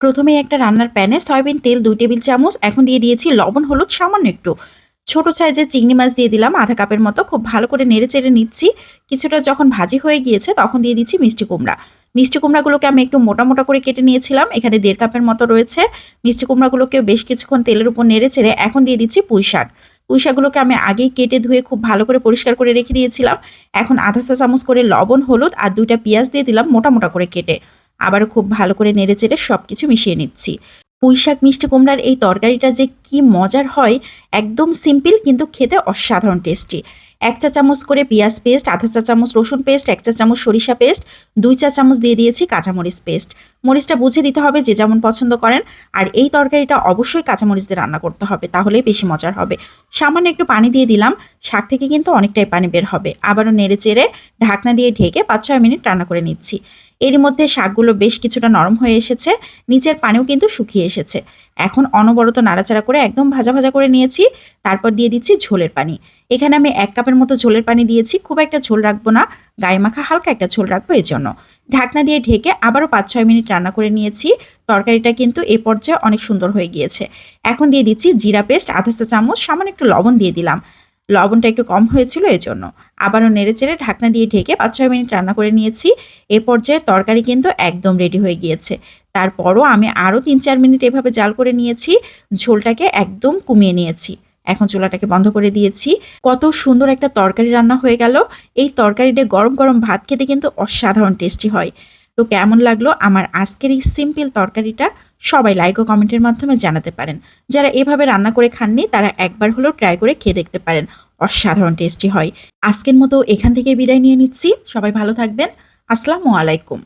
প্রথমেই একটা রান্নার প্যানে সয়াবিন তেল ২ টেবিল চামচ, এখন দিয়ে দিয়েছি লবণ, হলুদ সামান্য একটু। ছোট সাইজের চিংড়ি মাছ দিয়ে দিলাম আধা কাপের মতো। খুব ভালো করে নেড়েচেড়ে নিচ্ছি। কিছুটা যখন ভাজি হয়ে গিয়েছে তখন দিয়ে দিচ্ছি মিষ্টি কুমড়া। মিষ্টি কুমড়াগুলোকে আমি একটু মোটা মোটা করে কেটে নিয়েছিলাম। এখানে ১.৫ কাপের মতো রয়েছে। মিষ্টি কুমড়াগুলোকে বেশ কিছুক্ষণ তেলের উপর নেড়েচেড়ে এখন দিয়ে দিচ্ছি পুঁই শাক। পুঁই শাকগুলোকে আমি আগেই কেটে ধুয়ে খুব ভালো করে পরিষ্কার করে রেখে দিয়েছিলাম। এখন আধা চা চামচ করে লবণ, হলুদ আর ২টা পেঁয়াজ দিয়ে দিলাম মোটা মোটা করে কেটে। আবারও খুব ভালো করে নেড়েচেড়ে সবকিছু মিশিয়ে নিচ্ছি। পুঁইশাক মিষ্টি কুমড়ার এই তরকারিটা যে কি মজার হয়! একদম সিম্পল কিন্তু খেতে অসাধারণ টেস্টি। ১ চা চামচ করে পেঁয়াজ পেস্ট, আধা চা চামচ রসুন পেস্ট, ১ চা চামচ সরিষা পেস্ট, ২ চা চামচ দিয়ে দিয়েছি কাঁচামরিচ পেস্ট। মরিচটা বুঝে দিতে হবে যে যেমন পছন্দ করেন। আর এই তরকারিটা অবশ্যই কাঁচামরিচ দিয়ে রান্না করতে হবে, তাহলেই বেশি মজার হবে। সামান্য একটু পানি দিয়ে দিলাম। শাক থেকে কিন্তু অনেকটাই পানি বের হবে। আবারও নেড়েচেড়ে ঢাকনা দিয়ে ঢেকে ৫-৬ মিনিট রান্না করে নিচ্ছি। এরই মধ্যে শাকগুলো বেশ কিছুটা নরম হয়ে এসেছে, নিচের পানিও কিন্তু শুকিয়ে এসেছে। এখন অনবরত নাড়াচাড়া করে একদম ভাজা ভাজা করে নিয়েছি। তারপর দিয়ে দিচ্ছি ঝোলের পানি। এখানে আমি ১ কাপের মতো ঝোলের পানি দিয়েছি। খুব একটা ঝোল রাখবো না, গায়ে মাখা হালকা একটা ঝোল রাখবো এই জন্য। ঢাকনা দিয়ে ঢেকে আবারও ৫-৬ মিনিট রান্না করে নিয়েছি। তরকারিটা কিন্তু এ পর্যায়ে অনেক সুন্দর হয়ে গিয়েছে। এখন দিয়ে দিচ্ছি জিরা পেস্ট আধা চা চামচ, সামান্য একটু লবণ দিয়ে দিলাম। লবণটা একটু কম হয়েছিল এজন্য। আবারও নেড়েচেড়ে ঢাকনা দিয়ে ঢেকে ৫-৬ মিনিট রান্না করে নিয়েছি। এ পর্যায়ে তরকারি কিন্তু একদম রেডি হয়ে গিয়েছে। তারপরও আমি আরও ৩-৪ মিনিট এভাবে জাল করে নিয়েছি। ঝোলটাকে একদম কমিয়ে নিয়েছি। এখন চুলাটাকে বন্ধ করে দিয়েছি। কত সুন্দর একটা তরকারি রান্না হয়ে গেল। এই তরকারিটা গরম গরম ভাত খেতে কিন্তু অসাধারণ টেস্টি হয়। তো কেমন লাগলো আমার আজকের এই সিম্পল তরকারিটা? সবাই লাইক ও কমেন্টের মাধ্যমে জানাতে পারেন। যারা এভাবে রান্না করে খাননি তারা একবার হলেও ট্রাই করে খেয়ে দেখতে পারেন। অসাধারণ টেস্টি হয়। আজকের মতো এখান থেকে বিদায় নিয়ে নিচ্ছি। সবাই ভালো থাকবেন। আসসালামু আলাইকুম।